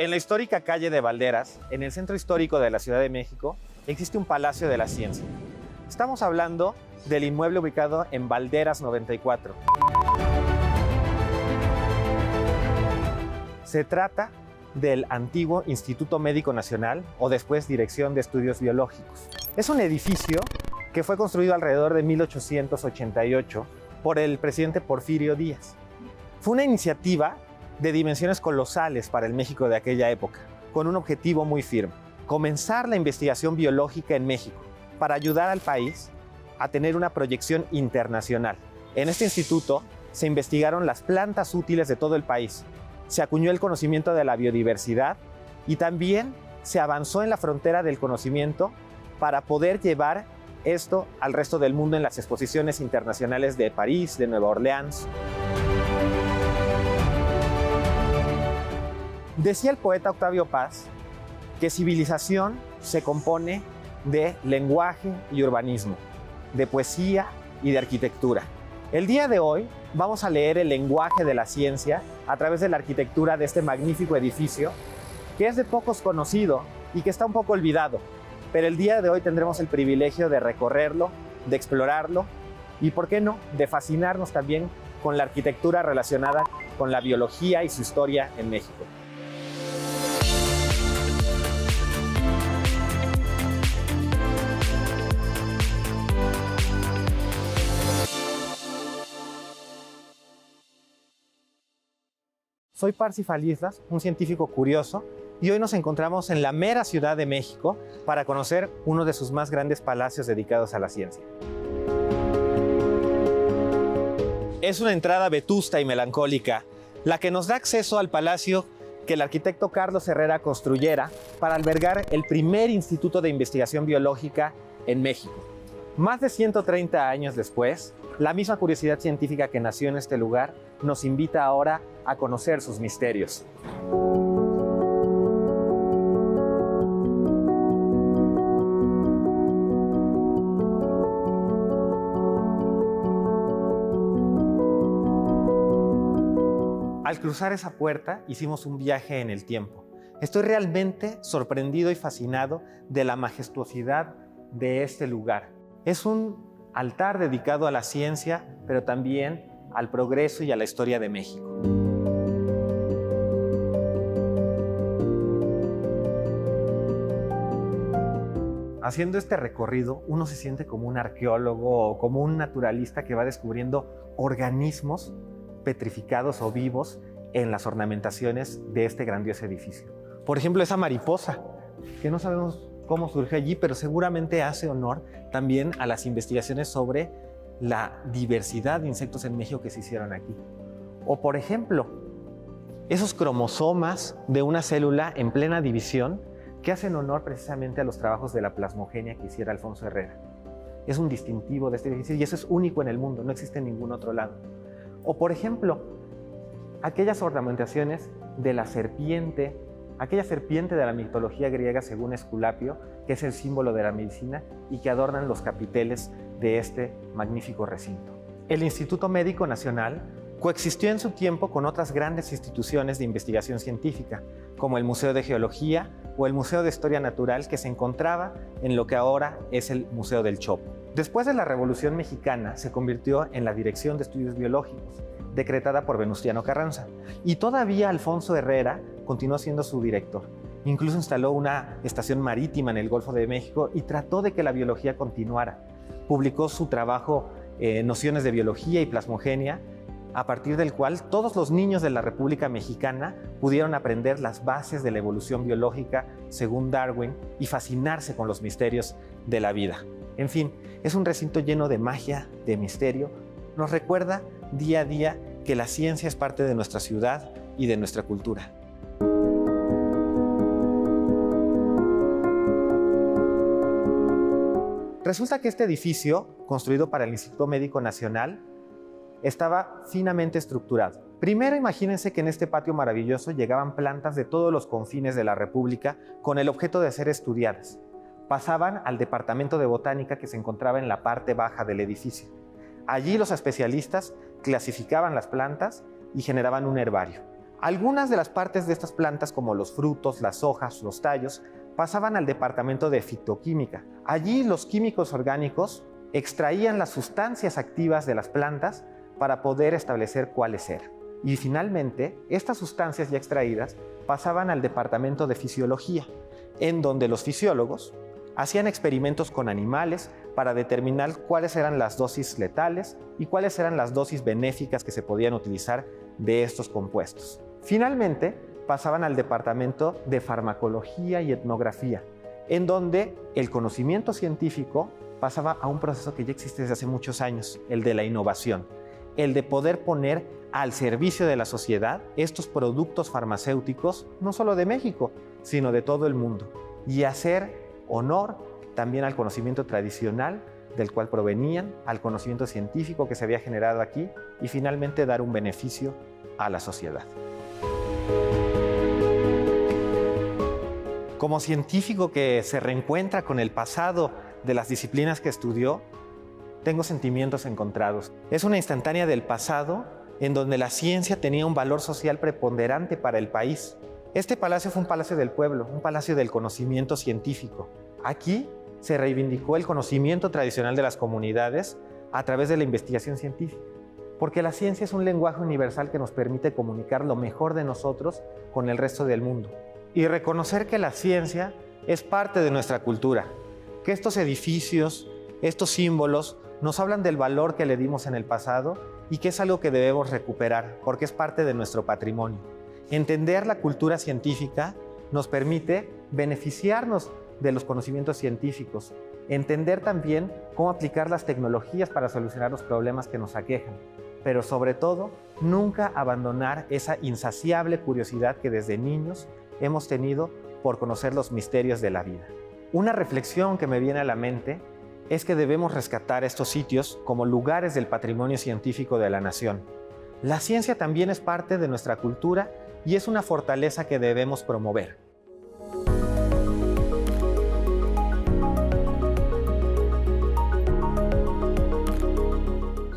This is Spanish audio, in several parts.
En la histórica calle de Valderas, en el centro histórico de la Ciudad de México, existe un Palacio de la Ciencia. Estamos hablando del inmueble ubicado en Valderas 94. Se trata del antiguo Instituto Médico Nacional, o después Dirección de Estudios Biológicos. Es un edificio que fue construido alrededor de 1888 por el presidente Porfirio Díaz. Fue una iniciativa de dimensiones colosales para el México de aquella época, con un objetivo muy firme: comenzar la investigación biológica en México para ayudar al país a tener una proyección internacional. En este instituto se investigaron las plantas útiles de todo el país, se acuñó el conocimiento de la biodiversidad y también se avanzó en la frontera del conocimiento para poder llevar esto al resto del mundo en las exposiciones internacionales de París, de Nueva Orleans. Decía el poeta Octavio Paz que civilización se compone de lenguaje y urbanismo, de poesía y de arquitectura. El día de hoy vamos a leer el lenguaje de la ciencia a través de la arquitectura de este magnífico edificio, que es de pocos conocido y que está un poco olvidado, pero el día de hoy tendremos el privilegio de recorrerlo, de explorarlo y, ¿por qué no?, de fascinarnos también con la arquitectura relacionada con la biología y su historia en México. Soy Parsifal Islas, un científico curioso, y hoy nos encontramos en la mera Ciudad de México para conocer uno de sus más grandes palacios dedicados a la ciencia. Es una entrada vetusta y melancólica, la que nos da acceso al palacio que el arquitecto Carlos Herrera construyera para albergar el primer instituto de investigación biológica en México. Más de 130 años después, la misma curiosidad científica que nació en este lugar nos invita ahora a conocer sus misterios. Al cruzar esa puerta, hicimos un viaje en el tiempo. Estoy realmente sorprendido y fascinado de la majestuosidad de este lugar. Es un altar dedicado a la ciencia, pero también al progreso y a la historia de México. Haciendo este recorrido, uno se siente como un arqueólogo o como un naturalista que va descubriendo organismos petrificados o vivos en las ornamentaciones de este grandioso edificio. Por ejemplo, esa mariposa, que no sabemos cómo surge allí, pero seguramente hace honor también a las investigaciones sobre la diversidad de insectos en México que se hicieron aquí. O, por ejemplo, esos cromosomas de una célula en plena división que hacen honor precisamente a los trabajos de la plasmogenia que hiciera Alfonso Herrera. Es un distintivo de este edificio y eso es único en el mundo, no existe en ningún otro lado. O, por ejemplo, aquellas ornamentaciones de la serpiente, aquella serpiente de la mitología griega según Esculapio, que es el símbolo de la medicina y que adornan los capiteles de este magnífico recinto. El Instituto Médico Nacional coexistió en su tiempo con otras grandes instituciones de investigación científica, como el Museo de Geología o el Museo de Historia Natural, que se encontraba en lo que ahora es el Museo del Chopo. Después de la Revolución Mexicana, se convirtió en la Dirección de Estudios Biológicos, decretada por Venustiano Carranza, y todavía Alfonso Herrera continuó siendo su director. Incluso instaló una estación marítima en el Golfo de México y trató de que la biología continuara. Publicó su trabajo Nociones de Biología y Plasmogenia, a partir del cual todos los niños de la República Mexicana pudieron aprender las bases de la evolución biológica según Darwin y fascinarse con los misterios de la vida. En fin, es un recinto lleno de magia, de misterio. Nos recuerda día a día que la ciencia es parte de nuestra ciudad y de nuestra cultura. Resulta que este edificio, construido para el Instituto Médico Nacional, estaba finamente estructurado. Primero, imagínense que en este patio maravilloso llegaban plantas de todos los confines de la República con el objeto de ser estudiadas. Pasaban al departamento de botánica que se encontraba en la parte baja del edificio. Allí los especialistas clasificaban las plantas y generaban un herbario. Algunas de las partes de estas plantas, como los frutos, las hojas, los tallos, pasaban al departamento de fitoquímica. Allí los químicos orgánicos extraían las sustancias activas de las plantas para poder establecer cuáles eran. Y finalmente, estas sustancias ya extraídas pasaban al departamento de fisiología, en donde los fisiólogos hacían experimentos con animales para determinar cuáles eran las dosis letales y cuáles eran las dosis benéficas que se podían utilizar de estos compuestos. Finalmente, pasaban al departamento de farmacología y etnografía, en donde el conocimiento científico pasaba a un proceso que ya existe desde hace muchos años, el de la innovación, el de poder poner al servicio de la sociedad estos productos farmacéuticos, no solo de México, sino de todo el mundo, y hacer honor también al conocimiento tradicional del cual provenían, al conocimiento científico que se había generado aquí y finalmente dar un beneficio a la sociedad. Como científico que se reencuentra con el pasado de las disciplinas que estudió, tengo sentimientos encontrados. Es una instantánea del pasado en donde la ciencia tenía un valor social preponderante para el país. Este palacio fue un palacio del pueblo, un palacio del conocimiento científico. Aquí se reivindicó el conocimiento tradicional de las comunidades a través de la investigación científica, porque la ciencia es un lenguaje universal que nos permite comunicar lo mejor de nosotros con el resto del mundo y reconocer que la ciencia es parte de nuestra cultura, que estos edificios, estos símbolos nos hablan del valor que le dimos en el pasado y que es algo que debemos recuperar porque es parte de nuestro patrimonio. Entender la cultura científica nos permite beneficiarnos de los conocimientos científicos, entender también cómo aplicar las tecnologías para solucionar los problemas que nos aquejan, pero sobre todo, nunca abandonar esa insaciable curiosidad que desde niños hemos tenido por conocer los misterios de la vida. Una reflexión que me viene a la mente es que debemos rescatar estos sitios como lugares del patrimonio científico de la nación. La ciencia también es parte de nuestra cultura y es una fortaleza que debemos promover.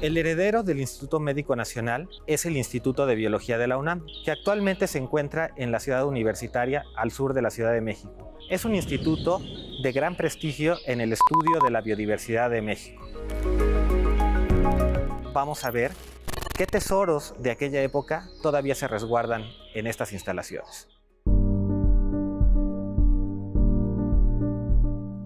El heredero del Instituto Médico Nacional es el Instituto de Biología de la UNAM, que actualmente se encuentra en la ciudad universitaria al sur de la Ciudad de México. Es un instituto de gran prestigio en el estudio de la biodiversidad de México. Vamos a ver qué tesoros de aquella época todavía se resguardan en estas instalaciones.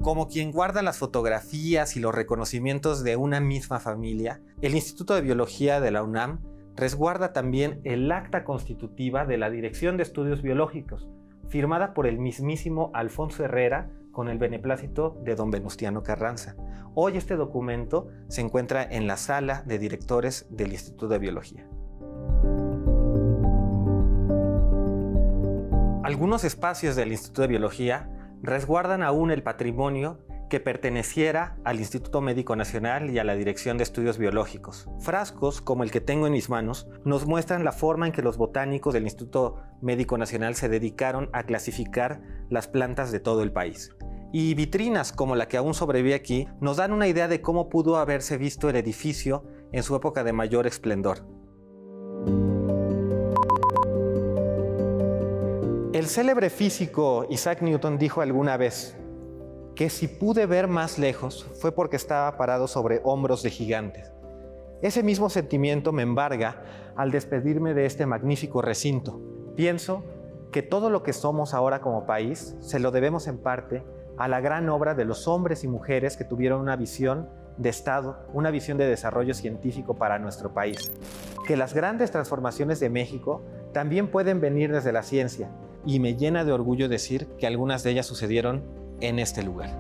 Como quien guarda las fotografías y los reconocimientos de una misma familia, el Instituto de Biología de la UNAM resguarda también el acta constitutiva de la Dirección de Estudios Biológicos, firmada por el mismísimo Alfonso Herrera con el beneplácito de don Venustiano Carranza. Hoy este documento se encuentra en la sala de directores del Instituto de Biología. Algunos espacios del Instituto de Biología resguardan aún el patrimonio que perteneciera al Instituto Médico Nacional y a la Dirección de Estudios Biológicos. Frascos, como el que tengo en mis manos, nos muestran la forma en que los botánicos del Instituto Médico Nacional se dedicaron a clasificar las plantas de todo el país. Y vitrinas, como la que aún sobrevive aquí, nos dan una idea de cómo pudo haberse visto el edificio en su época de mayor esplendor. El célebre físico Isaac Newton dijo alguna vez que si pude ver más lejos fue porque estaba parado sobre hombros de gigantes. Ese mismo sentimiento me embarga al despedirme de este magnífico recinto. Pienso que todo lo que somos ahora como país se lo debemos en parte a la gran obra de los hombres y mujeres que tuvieron una visión de Estado, una visión de desarrollo científico para nuestro país. Que las grandes transformaciones de México también pueden venir desde la ciencia, y me llena de orgullo decir que algunas de ellas sucedieron en este lugar.